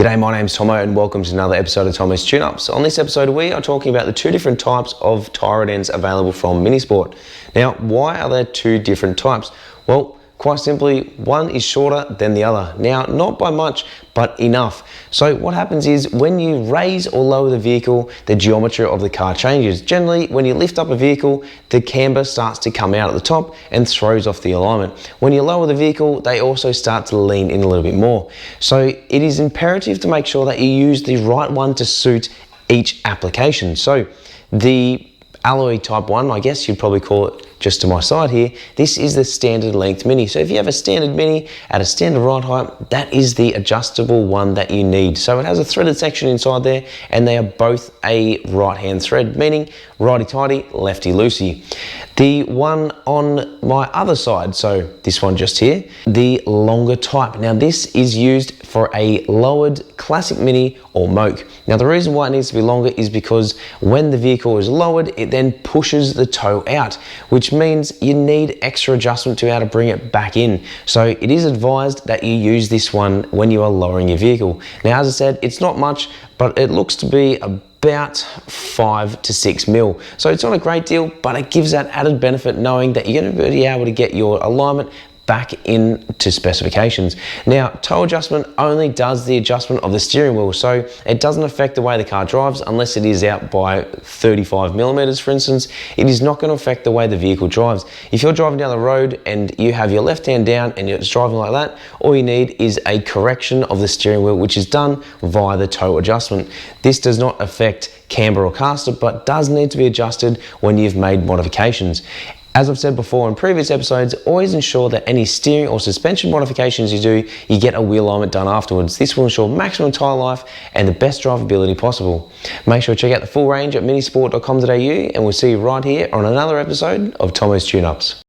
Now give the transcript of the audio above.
G'day, my name's Tomo and welcome to another episode of Tomo's Tune-Ups. On this episode we are talking about the two different types of tyre ends available from Minisport. Now, why are there two different types? Well, quite simply, one is shorter than the other. Now, not by much, but enough. So what happens is when you raise or lower the vehicle, the geometry of the car changes. Generally, when you lift up a vehicle, the camber starts to come out at the top and throws off the alignment. When you lower the vehicle, they also start to lean in a little bit more. So it is imperative to make sure that you use the right one to suit each application. So the alloy type 1, I guess you'd probably call it just to my side here, this is the standard length Mini. So if you have a standard Mini at a standard ride height, that is the adjustable one that you need. So it has a threaded section inside there and they are both a right hand thread, meaning righty-tighty, lefty-loosey. The one on my other side, so this one just here, the longer type. Now this is used for a lowered classic Mini or moke. Now the reason why it needs to be longer is because when the vehicle is lowered, it then pushes the toe out, which means you need extra adjustment to be able to bring it back in. So it is advised that you use this one when you are lowering your vehicle. Now, as I said, it's not much, but it looks to be about 5 to 6 mil. So it's not a great deal, but it gives that added benefit knowing that you're going to be able to get your alignment back into specifications. Now, toe adjustment only does the adjustment of the steering wheel, so it doesn't affect the way the car drives unless it is out by 35 millimeters, for instance. It is not going to affect the way the vehicle drives. If you're driving down the road and you have your left hand down and you're driving like that, all you need is a correction of the steering wheel, which is done via the toe adjustment. This does not affect camber or caster, but does need to be adjusted when you've made modifications. As I've said before in previous episodes, always ensure that any steering or suspension modifications you do, you get a wheel alignment done afterwards. This will ensure maximum tyre life and the best drivability possible. Make sure to check out the full range at minisport.com.au and we'll see you right here on another episode of Tomo's Tune-Ups.